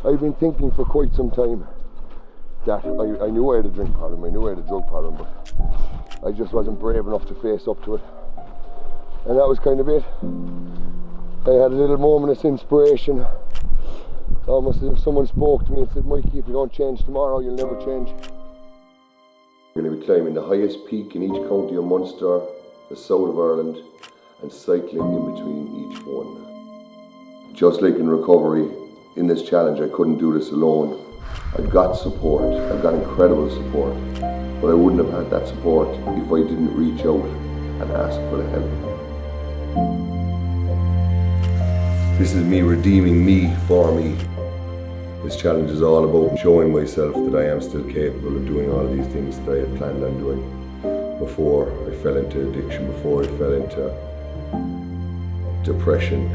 I've been thinking for quite some time that I knew I had a drink problem, I knew I had a drug problem, but I just wasn't brave enough to face up to it. And that was kind of it. I had a little moment of inspiration, almost as if someone spoke to me and said, Mikey, if you don't change tomorrow, you'll never change. We're going to be climbing the highest peak in each county of Munster, the south of Ireland, and cycling in between each one. Just like in recovery, in this challenge I couldn't do this alone. I got support, I got incredible support, but I wouldn't have had that support if I didn't reach out and ask for the help. This is me redeeming me for me. This challenge is all about showing myself that I am still capable of doing all of these things that I had planned on doing before I fell into addiction, before I fell into depression,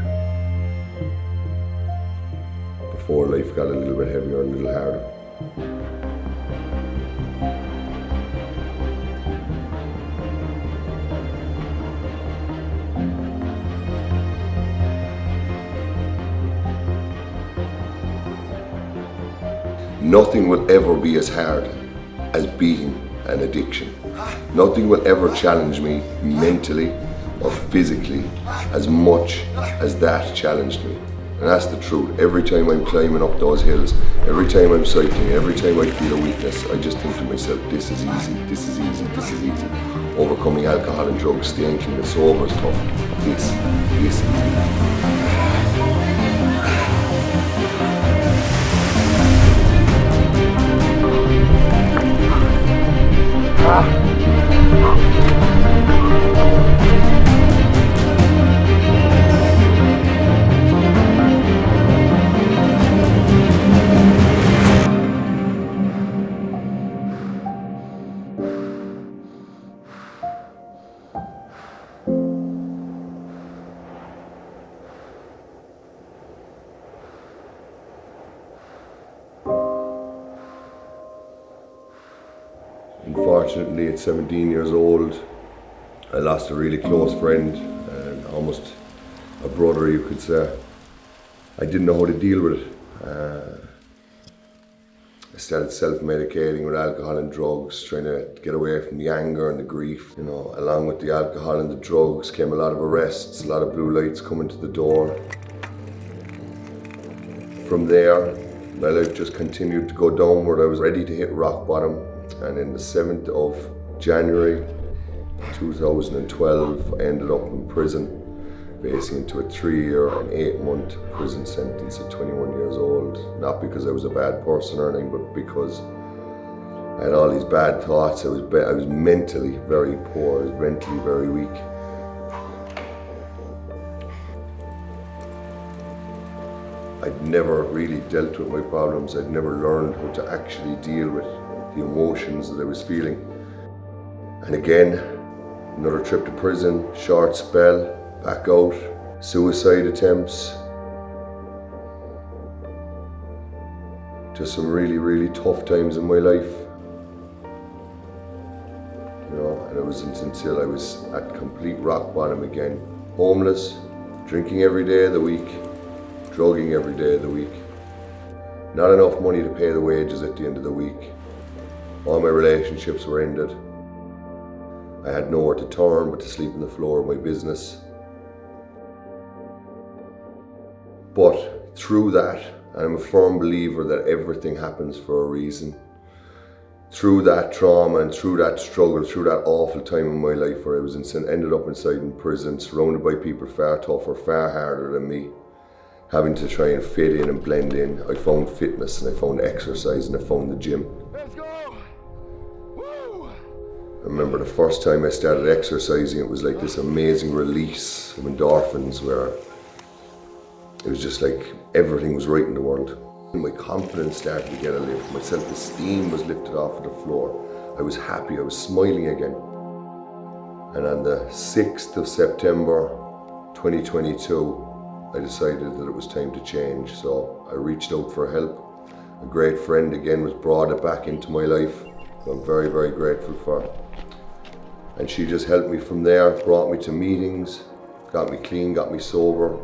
before life got a little bit heavier, a little harder. Nothing will ever be as hard as beating an addiction. Nothing will ever challenge me mentally or physically as much as that challenged me. And that's the truth. Every time I'm climbing up those hills, every time I'm cycling, every time I feel a weakness, I just think to myself, this is easy, this is easy, this is easy. Overcoming alcohol and drugs, staying clean and sober is tough. This is easy. Unfortunately, at 17 years old, I lost a really close friend, and almost a brother, you could say. I didn't know how to deal with it. I started self-medicating with alcohol and drugs, trying to get away from the anger and the grief. You know, along with the alcohol and the drugs came a lot of arrests, a lot of blue lights coming to the door. From there, my life just continued to go downward. I was ready to hit rock bottom. And in the 7th of January 2012, I ended up in prison, facing into a 3-year and 8-month prison sentence at 21 years old. Not because I was a bad person or anything, but because I had all these bad thoughts. I was mentally very poor, I was mentally very weak. I'd never really dealt with my problems. I'd never learned how to actually deal with the emotions that I was feeling. And again, another trip to prison, short spell, back out, suicide attempts. Just some really, really tough times in my life. You know, and it wasn't until I was at complete rock bottom again. Homeless, drinking every day of the week, drugging every day of the week. Not enough money to pay the wages at the end of the week. All my relationships were ended. I had nowhere to turn but to sleep on the floor of my business. But through that, I'm a firm believer that everything happens for a reason. Through that trauma and through that struggle, through that awful time in my life where I ended up inside in prison, surrounded by people far tougher, far harder than me, having to try and fit in and blend in, I found fitness and I found exercise and I found the gym. Let's go! I remember the first time I started exercising, it was like this amazing release of endorphins where it was just like everything was right in the world. And my confidence started to get a lift, my self-esteem was lifted off of the floor. I was happy, I was smiling again. And on the 6th of September 2022, I decided that it was time to change. So I reached out for help. A great friend again was brought it back into my life, who I'm very, very grateful for. And she just helped me from there, brought me to meetings, got me clean, got me sober,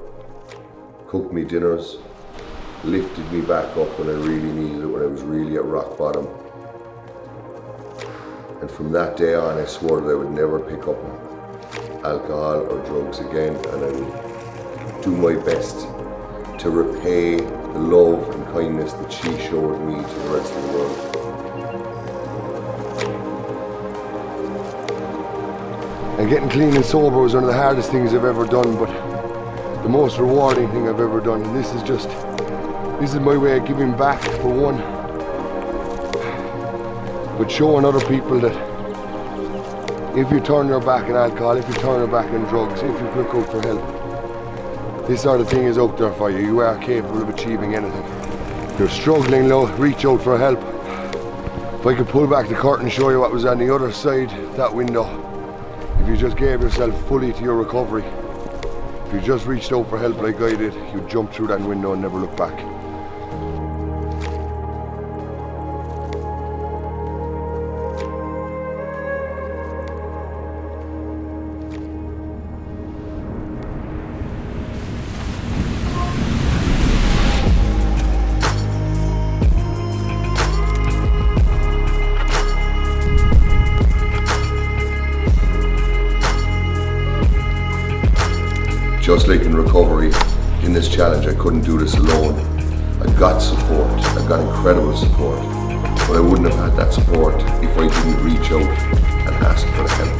cooked me dinners, lifted me back up when I really needed it, when I was really at rock bottom. And from that day on, I swore that I would never pick up alcohol or drugs again, and I would do my best to repay the love and kindness that she showed me to the rest of the world. And getting clean and sober was one of the hardest things I've ever done, but the most rewarding thing I've ever done. And this is my way of giving back, for one, but showing other people that if you turn your back on alcohol, if you turn your back on drugs, if you look out for help, this sort of thing is out there for you. You are capable of achieving anything. If you're struggling low, reach out for help. If I could pull back the curtain and show you what was on the other side of that window, if you just gave yourself fully to your recovery, if you just reached out for help like I did, you'd jump through that window and never look back. Just like in recovery, in this challenge, I couldn't do this alone. I got support, I got incredible support, but I wouldn't have had that support if I didn't reach out and ask for the help.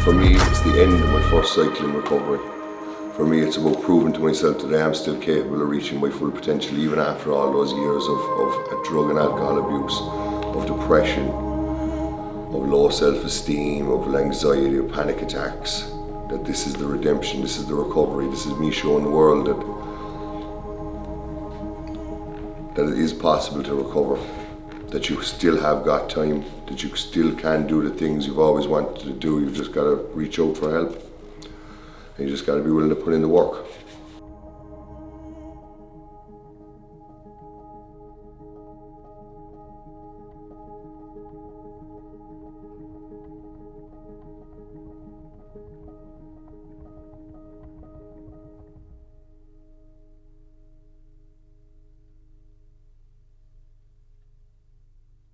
For me, it's the end of my first cycle in recovery. For me, it's about proving to myself that I am still capable of reaching my full potential, even after all those years of drug and alcohol abuse, of depression, of low self-esteem, of anxiety, of panic attacks. That this is the redemption, this is the recovery, this is me showing the world that it is possible to recover, that you still have got time, that you still can do the things you've always wanted to do. You've just got to reach out for help, and you just got to be willing to put in the work.